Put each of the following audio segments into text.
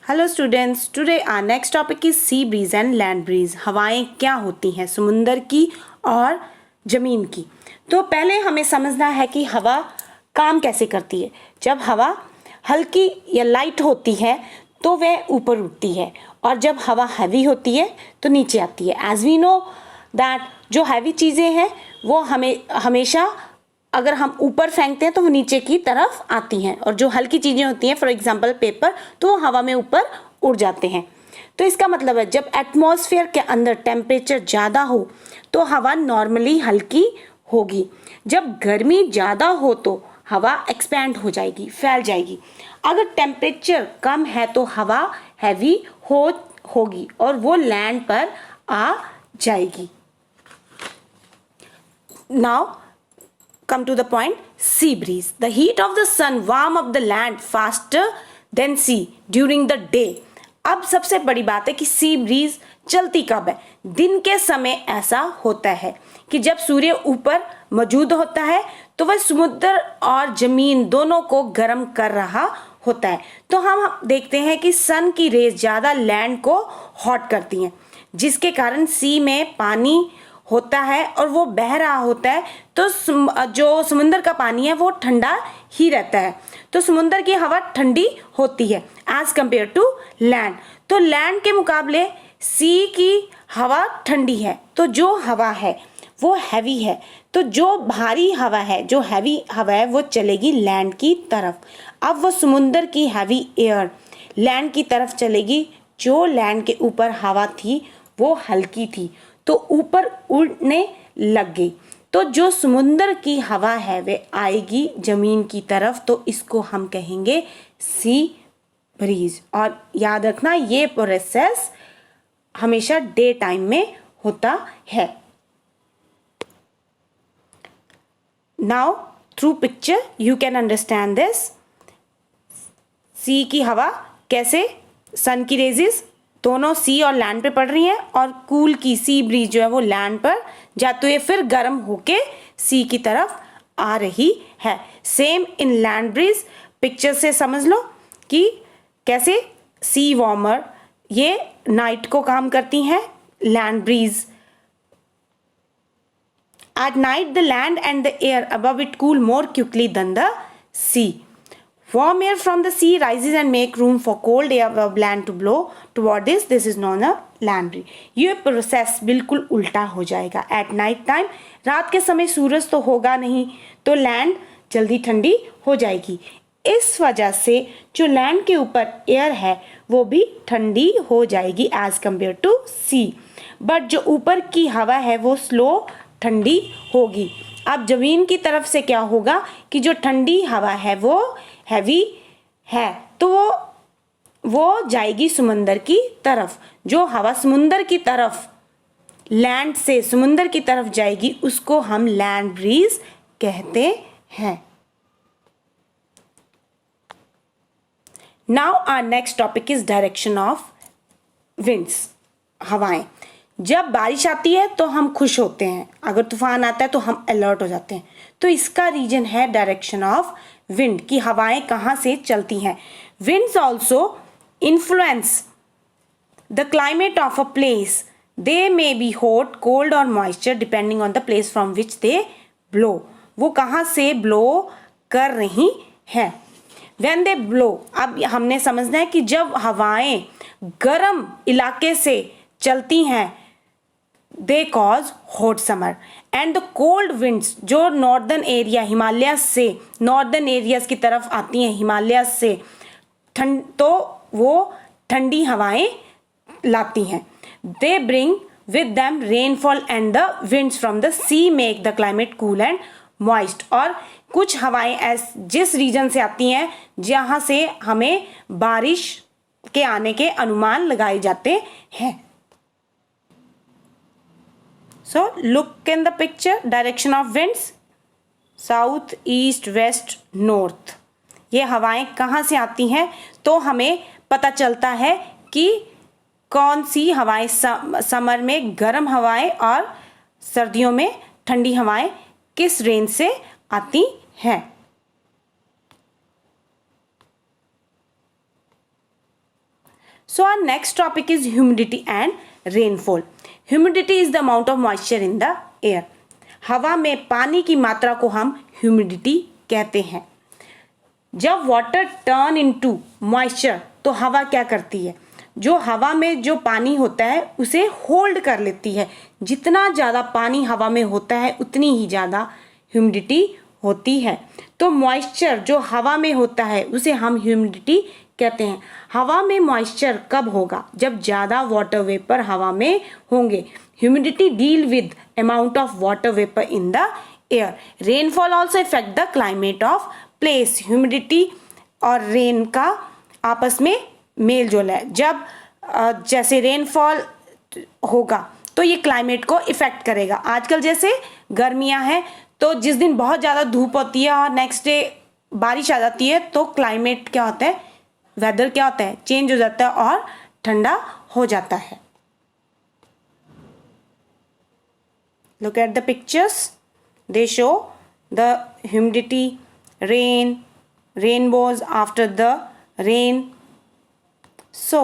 Hello students, today our next topic is sea breeze and land breeze. हवाएं क्या होती हैं, समुंदर की और ज़मीन की। तो पहले हमें समझना है कि हवा काम कैसे करती है। जब हवा हल्की या लाइट होती है तो वह ऊपर उठती है, और जब हवा हैवी होती है तो नीचे आती है। एज वी नो दैट जो हैवी चीज़ें हैं वो हमेशा अगर हम ऊपर फेंकते हैं तो वो नीचे की तरफ आती हैं, और जो हल्की चीज़ें होती हैं, फॉर एग्जांपल पेपर, तो वो हवा में ऊपर उड़ जाते हैं। तो इसका मतलब है जब एटमॉस्फेयर के अंदर टेम्परेचर ज़्यादा हो तो हवा नॉर्मली हल्की होगी। जब गर्मी ज़्यादा हो तो हवा एक्सपैंड हो जाएगी, फैल जाएगी। अगर टेम्परेचर कम है तो हवा हैवी होगी और वो लैंड पर आ जाएगी। Now come to the point. Sea breeze, the heat of the sun warm up the land faster than sea during the day. अब सबसे बड़ी बात है कि सी ब्रीज चलती कब है। दिन के समय ऐसा होता है कि जब सूर्य ऊपर मौजूद होता है तो वह समुद्र और जमीन दोनों को गर्म कर रहा होता है। तो हम देखते हैं कि सन की रेज ज़्यादा लैंड को हॉट करती हैं, जिसके कारण सी में पानी होता है और वो बह रहा होता है। तो जो समुंदर का पानी है वो ठंडा ही रहता है। तो समुंदर की हवा ठंडी होती है एज कंपेयर टू लैंड। तो लैंड के मुकाबले सी की हवा ठंडी है। तो जो हवा है वो हैवी है। तो जो भारी हवा है, जो हैवी हवा है, वो चलेगी लैंड की तरफ। अब वो समुंदर की हैवी एयर लैंड की तरफ चलेगी। जो लैंड के ऊपर हवा थी वो हल्की थी तो ऊपर उड़ने लग गई। तो जो समुंदर की हवा है वे आएगी जमीन की तरफ, तो इसको हम कहेंगे सी ब्रीज। और याद रखना ये प्रोसेस हमेशा डे टाइम में होता है। Now through picture you can understand this. Sea की हवा कैसे सन की रेजेस दोनों सी और लैंड पे पड़ रही हैं, और कूल की सी ब्रीज जो है वो लैंड पर जाते हुए फिर गर्म होके सी की तरफ आ रही है। Same in land breeze. Picture से समझ लो कि कैसे सी वार्मर ये नाइट को काम करती हैं, land breeze at night the land and the air above it cool more quickly than the sea. Warm air from the sea rises and make room for cold air above land to blow toward this. This is known as land breeze. ये process बिल्कुल उल्टा हो जाएगा। At night time, रात के समय सूरज तो होगा नहीं तो लैंड जल्दी ठंडी हो जाएगी। इस वजह से जो लैंड के ऊपर एयर है वो भी ठंडी हो जाएगी as compare to sea. But जो ऊपर की हवा है वो स्लो ठंडी होगी। अब जमीन की तरफ से क्या होगा कि जो ठंडी हवा है वो हैवी है तो वो जाएगी समुंदर की तरफ। जो हवा समुंदर की तरफ, लैंड से समुंदर की तरफ जाएगी उसको हम लैंड ब्रीज कहते हैं। Now our next topic is direction of winds, हवाएं। जब बारिश आती है तो हम खुश होते हैं, अगर तूफान आता है तो हम अलर्ट हो जाते हैं। तो इसका रीजन है डायरेक्शन ऑफ विंड, की हवाएं कहाँ से चलती हैं। Winds also influence the climate of a place. They may be hot, cold or moisture depending on the place from which they blow. वो कहाँ से ब्लो कर रही हैं। व्हेन दे ब्लो, अब हमने समझना है कि जब हवाएं गर्म इलाके से चलती हैं they cause hot summer, and the cold winds जो नॉर्दर्न एरिया हिमालय से, नॉर्दर्न एरियाज की तरफ आती हैं हिमालय से ठंड, तो वो ठंडी हवाएं लाती हैं। They bring with them rainfall and the winds from the sea make the climate cool and moist. और कुछ हवाएं जिस रीजन से आती हैं जहाँ से हमें बारिश के आने के अनुमान लगाए जाते हैं। So look in the picture, direction of winds, south, east, west, north. ये हवाएं कहाँ से आती हैं तो हमें पता चलता है कि कौन सी हवाएं समर में गर्म हवाएं और सर्दियों में ठंडी हवाएं किस रेंज से आती हैं। So our next topic is humidity and rainfall. Humidity is the amount of moisture in the air. हवा में पानी की मात्रा को हम ह्यूमिडिटी कहते हैं. जब वाटर टर्न इनटू मॉइस्चर तो हवा क्या करती है, जो हवा में जो पानी होता है उसे होल्ड कर लेती है. जितना ज़्यादा पानी हवा में होता है उतनी ही ज़्यादा ह्यूमिडिटी होती है. तो मॉइस्चर जो हवा में होता है उसे हम ह्यूमिडिटी कहते हैं. हवा में मॉइस्चर कब होगा, जब ज़्यादा वाटर वेपर हवा में होंगे. Humidity deal with amount of water vapour in the air. Rainfall also effect the climate of place. Humidity और रेन का आपस में मेल जोल है. जब जैसे रेनफॉल होगा तो ये क्लाइमेट को इफेक्ट करेगा. आजकल जैसे गर्मियां हैं तो जिस दिन बहुत ज़्यादा धूप होती है और नेक्स्ट डे बारिश आ जाती है तो क्लाइमेट क्या होता है, वेदर क्या होता है, चेंज हो जाता है और ठंडा हो जाता है. Look at the pictures. They show the humidity, rain, rainbows after the rain. So,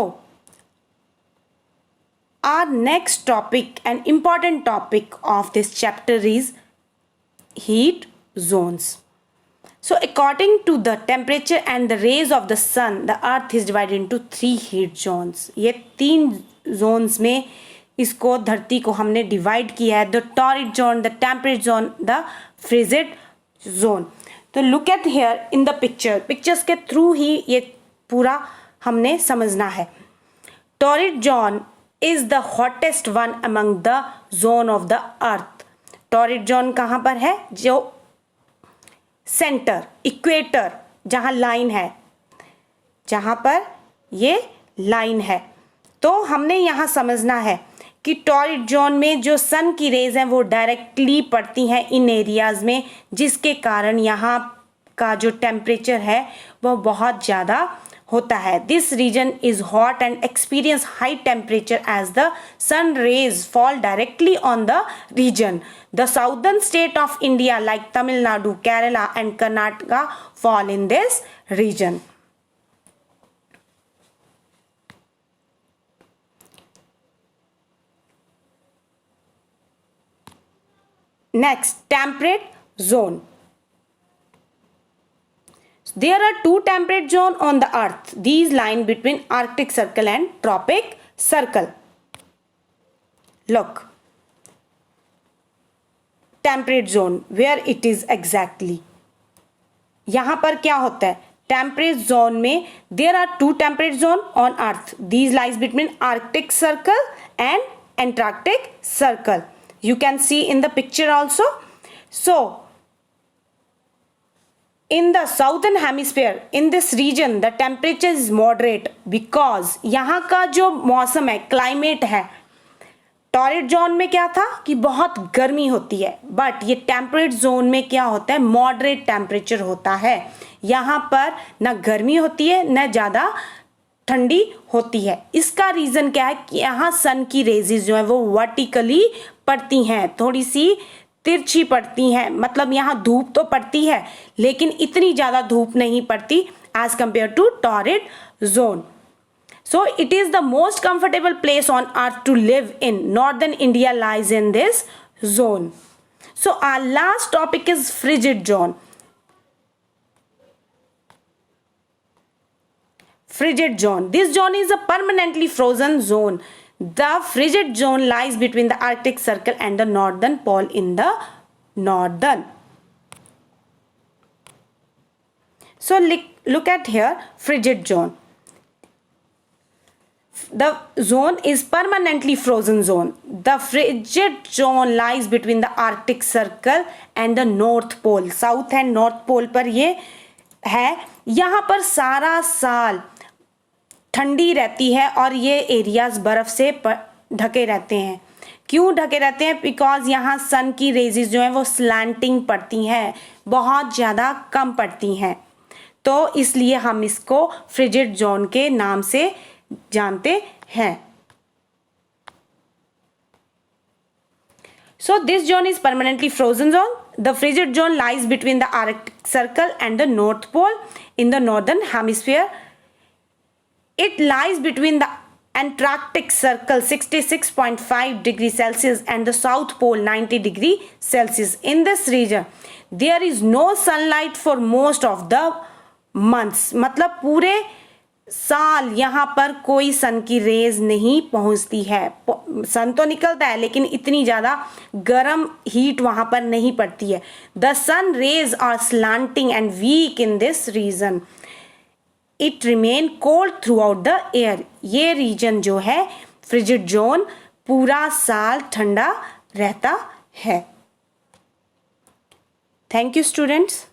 our next topic, an important topic of this chapter is heat zones. So, according to the temperature and the rays of the sun, the earth is divided into 3 heat zones. ये 3 zones में इसको धरती को हमने divide किया है. The torrid zone, the temperate zone, the frigid zone. तो look at here in the pictures के थ्रू ही ये पूरा हमने समझना है. Torrid zone is the hottest one among the zone of the earth. Torrid zone कहाँ पर है, जो सेंटर इक्वेटर जहाँ लाइन है, जहाँ पर ये लाइन है. तो हमने यहाँ समझना है कि टॉरिड जोन में जो सन की रेज हैं वो डायरेक्टली पड़ती हैं इन एरियाज में, जिसके कारण यहाँ का जो टेम्परेचर है वो बहुत ज़्यादा होता है. This region is hot and experience high temperature as the sun rays fall directly on the region. The southern state of India like Tamil Nadu, Kerala and Karnataka fall in this region. Next, temperate zone. There are 2 temperate zones on the earth. These lie between Arctic Circle and Tropic Circle. Look, temperate zone, where it is exactly. यहाँ पर क्या होता है, temperate zone में there are 2 temperate zones on earth. These lies between Arctic Circle and Antarctic Circle. You can see in the picture also. So, in the southern hemisphere, in this region, the temperature is moderate because यहाँ का जो मौसम है, climate है, torrid zone में क्या था कि बहुत गर्मी होती है, बट ये टेम्परेट जोन में क्या होता है, मॉडरेट टेम्परेचर होता है. यहाँ पर ना गर्मी होती है ना ज़्यादा ठंडी होती है. इसका रीज़न क्या है कि यहाँ सन की रेजेस जो है वो वर्टिकली पड़ती हैं, थोड़ी सी तिरछी पड़ती हैं. मतलब यहाँ धूप तो पड़ती है लेकिन इतनी ज़्यादा धूप नहीं पड़ती as compare to torrid zone. So it is the most comfortable place on earth to live in. Northern India lies in this zone. So our last topic is frigid zone. Frigid zone. This zone is a permanently frozen zone. The frigid zone lies between the Arctic Circle and the northern pole in the northern. So look at here, frigid zone. The zone is permanently frozen zone. The frigid zone lies between the Arctic Circle and the North Pole. South and North Pole पर ये है. यहाँ पर सारा साल ठंडी रहती है और ये एरियाज बर्फ से ढके रहते हैं. क्यों ढके रहते हैं? बिकॉज यहाँ सन की रेजेस जो हैं वो स्लैंटिंग पड़ती हैं, बहुत ज़्यादा कम पड़ती हैं, तो इसलिए हम इसको फ्रिजिड जोन के नाम से जानते हैं. So this zone is permanently frozen zone. The frigid zone lies between the Arctic Circle and the North Pole in the northern hemisphere. It lies between the Antarctic Circle 66.5 degree Celsius and the South Pole 90 degree Celsius. In this region, there is no sunlight for most of the months. मतलब पूरे साल यहाँ पर कोई सन की raise नहीं पहुँचती है. सन तो निकलता है लेकिन इतनी ज़्यादा गर्म हीट वहाँ पर नहीं पड़ती है. The sun rays are slanting and weak in this region. It remain cold throughout the year. ये रीजन जो है फ्रिजिड जोन पूरा साल ठंडा रहता है. Thank you students.